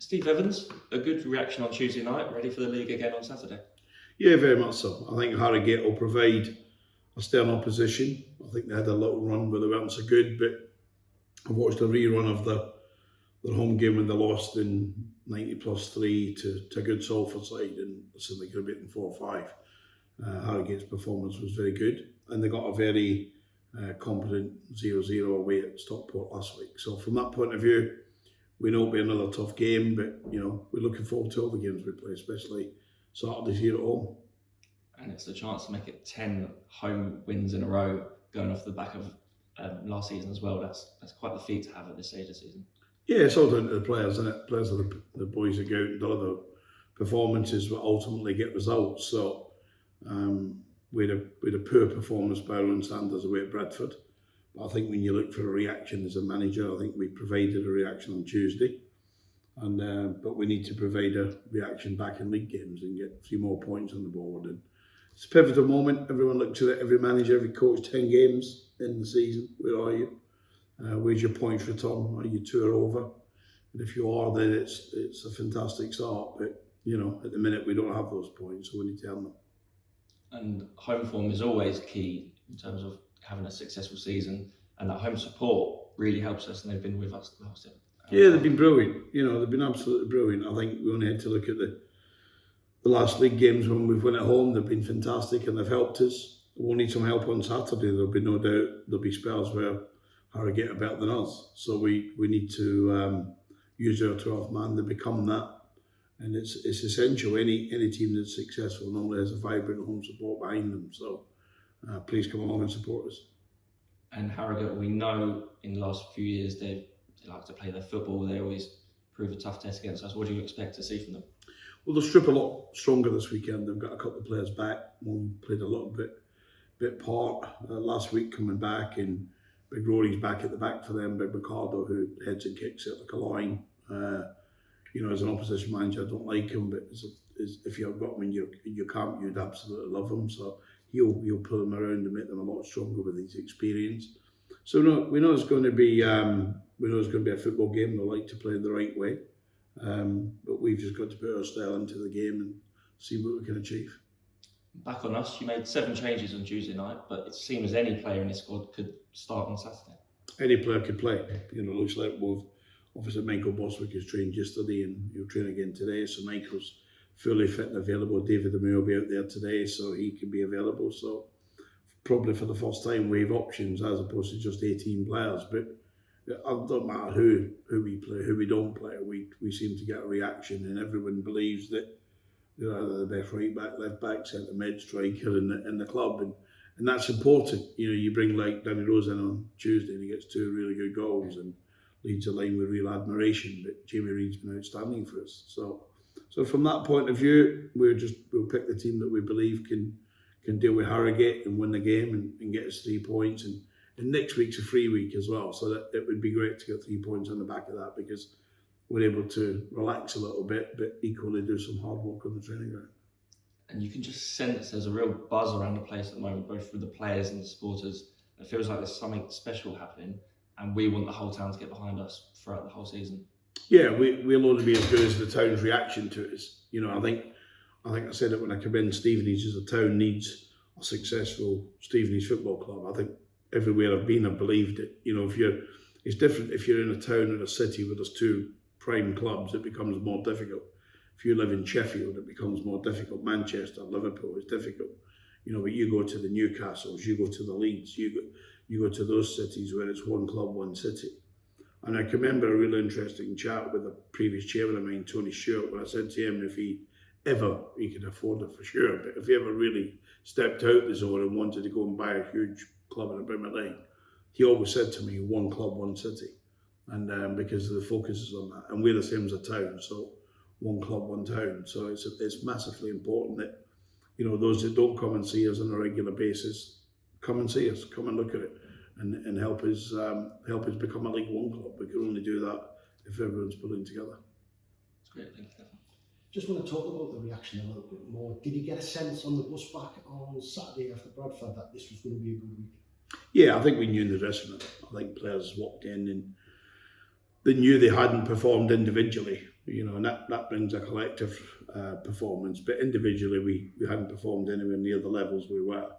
Steve Evans, a good reaction on Tuesday night, ready for the league again on Saturday? Yeah, very much so. I think Harrogate will provide a stern opposition. I think they had a little run where they weren't so good, but I've watched a rerun of their home game when they lost in 90+3 to a good Salford side, and so they could have beaten 4-5. Harrogate's performance was very good, and they got a very competent 0-0 away at Stockport last week. So from that point of view, we know it'll be another tough game, but we're looking forward to all the games we play, especially Saturdays here at home. And it's a chance to make it 10 home wins in a row, going off the back of last season as well. That's quite the feat to have at this stage of the season. Yeah, it's all down to the players, isn't it? Players are the boys that go out and deliver performances that ultimately get results. So we had a poor performance by Aaron Sanders away at Bradford. But I think when you look for a reaction as a manager, I think we provided a reaction on Tuesday. But we need to provide a reaction back in league games and get a few more points on the board. And it's a pivotal moment. Everyone looks at it, every manager, every coach, 10 games in the season. Where are you? Where's your points return? Are you 2 or over? And if you are, then it's a fantastic start. But, at the minute we don't have those points, so we need to earn them. And home form is always key in terms of having a successful season, and that home support really helps us, and they've been with us last year. Yeah, they've been brilliant. They've been absolutely brilliant. I think we only had to look at the last league games when we've won at home. They've been fantastic and they've helped us. We'll need some help on Saturday. There'll be no doubt there'll be spells where Harrogate are better than us. So we need to use our 12th man to become that. And it's essential. Any team that's successful normally has a vibrant home support behind them. So please come along and support us. And Harrogate, we know in the last few years they like to play their football. They always prove a tough test against us. What do you expect to see from them? Well, they'll strip a lot stronger this weekend. They've got a couple of players back. One played a little bit part last week coming back, and Big Rory's back at the back for them. Big Ricardo, who heads and kicks it like a line. As an opposition manager, I don't like him, but if you've got him in your camp, you'd absolutely love him. So he'll pull them around and make them a lot stronger with his experience. So we know it's going to be a football game. They like to play the right way, but we've just got to put our style into the game and see what we can achieve. Back on us, you made 7 changes on Tuesday night, but it seems any player in this squad could start on Saturday. Any player could play. Looks like obviously Michael Boswick has trained yesterday and he'll train again today. So Michael's fully fit and available. David Amir will be out there today, so he can be available. So probably for the first time we have options as opposed to just 18 players. But it doesn't matter who we play, who we don't play. We seem to get a reaction, and everyone believes that they're the best right back, left back, centre mid, striker in the club, and that's important. You bring like Danny Rose in on Tuesday and he gets 2 really good goals and leads a line with real admiration. But Jamie Reid's been outstanding for us. So from that point of view, we'll pick the team that we believe can deal with Harrogate and win the game and get us 3 points. And next week's a free week as well, so that it would be great to get 3 points on the back of that, because we're able to relax a little bit, but equally do some hard work on the training ground. And you can just sense there's a real buzz around the place at the moment, both for the players and the supporters. It feels like there's something special happening, and we want the whole town to get behind us throughout the whole season. Yeah, we'll only be as good as the town's reaction to us. I think I said it when I came in. Stevenage as a town needs a successful Stevenage Football Club. I think everywhere I've been, I've believed it. It's different if you're in a town or a city where there's 2 prime clubs. It becomes more difficult. If you live in Sheffield, it becomes more difficult. Manchester, Liverpool is difficult. But you go to the Newcastles, you go to the Leeds, you go to those cities where it's 1 club, 1 city. And I can remember a really interesting chat with a previous chairman of mine, Tony Stewart, when I said to him if he could afford it for sure, but if he ever really stepped out the zone and wanted to go and buy a huge club in the Premier League, he always said to me, 1 club, 1 city. And because the focus is on that. And we're the same as a town, so 1 club, 1 town. So it's massively important that, those that don't come and see us on a regular basis, come and see us, come and look at it, and help us become a League One club. We can only do that if everyone's pulling together. That's great, thank you. Just want to talk about the reaction a little bit more. Did you get a sense on the bus back on Saturday after Bradford that this was going to be a good week? Yeah, I think we knew in the dressing room. I think players walked in and they knew they hadn't performed individually, you know, and that brings a collective performance. But individually, we hadn't performed anywhere near the levels we were.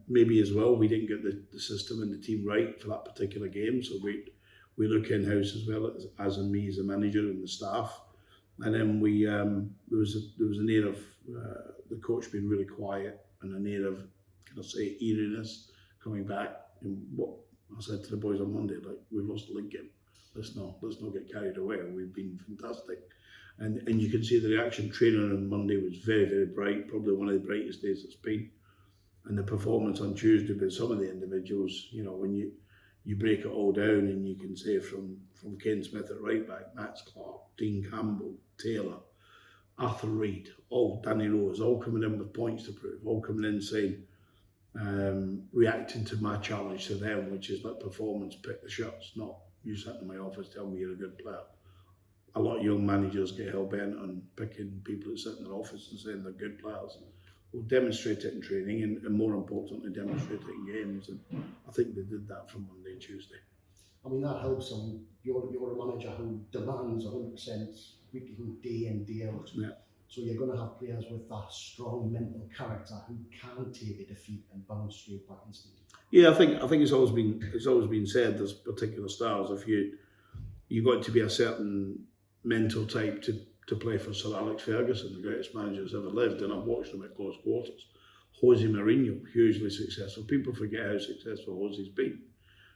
Maybe as well, we didn't get the system and the team right for that particular game. So we look in-house as well as in me as a manager and the staff. And then there was an air of the coach being really quiet and an air of, can I say, eeriness coming back. And what I said to the boys on Monday, like, we've lost the league game. Let's not get carried away. We've been fantastic. And you can see the reaction. Training on Monday was very, very bright, probably one of the brightest days it's been. And the performance on Tuesday with some of the individuals, you know, when you break it all down and you can say from Ken Smith at right back, Max Clark, Dean Campbell, Taylor, Arthur Reid, all Danny Rose, all coming in with points to prove, all coming in saying, reacting to my challenge to them, which is let performance pick the shots, not you sat in my office telling me you're a good player. A lot of young managers get hell-bent on picking people that sit in their office and saying they're good players. We'll demonstrate it in training and more importantly, demonstrate it in games. And I think they did that from Monday and Tuesday. I mean, that helps. You're a manager who demands 100% week in, day out. Yeah. So you're going to have players with that strong mental character who can take a defeat and bounce straight back instantly. Yeah, I think it's always been said there's particular styles. If you got to be a certain mental type to play for Sir Alex Ferguson, the greatest manager that's ever lived, and I've watched him at close quarters. Jose Mourinho, hugely successful. People forget how successful Jose's been.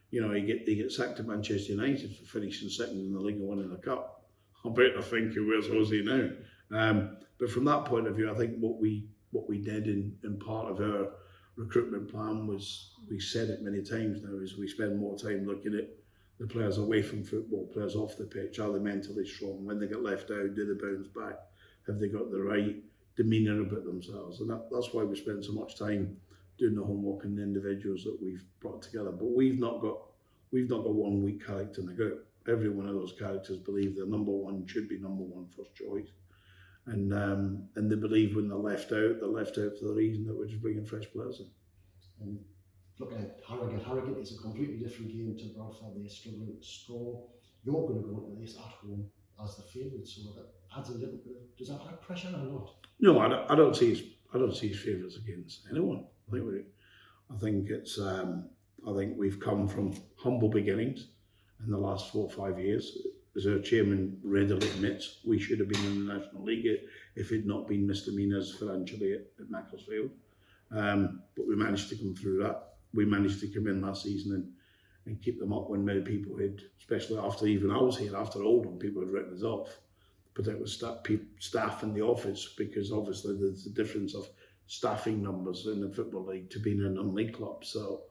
You know, he get sacked at Manchester United for finishing second in the league and winning the cup. I better think, where's Jose now? But from that point of view, I think what we did in part of our recruitment plan was, we said it many times now, is we spend more time looking at the players away from football, players off the pitch. Are they mentally strong? When they get left out, do they bounce back? Have they got the right demeanour about themselves? And that's why we spend so much time doing the homework on the individuals that we've brought together. But we've not got 1 weak character in the group. Every one of those characters believe their number one should be number one first choice. And they believe when they're left out for the reason that we're just bringing fresh players in. And looking at Harrogate, Harrogate is a completely different game to Bradford. They're struggling to score. You're going to go into this at home as the favourite, so that adds a little bit. Does that add pressure or not? No, I don't see his favourites against anyone. I think we've come from humble beginnings in the last 4 or 5 years. As our chairman readily admits, we should have been in the National League if it had not been misdemeanours financially at Macclesfield. But we managed to come through that. We managed to come in last season and keep them up when many people had, especially after even I was here, after Oldham, people had written us off. Particularly staff in the office, because obviously there's a difference of staffing numbers in the Football League to being a non-league club. So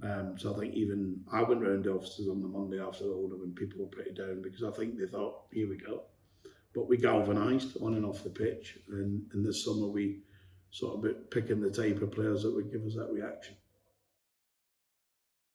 I think even I went round the offices on the Monday after Oldham and people were pretty down, because I think they thought, here we go. But we galvanised on and off the pitch, and this summer we sort of picking the type of players that would give us that reaction.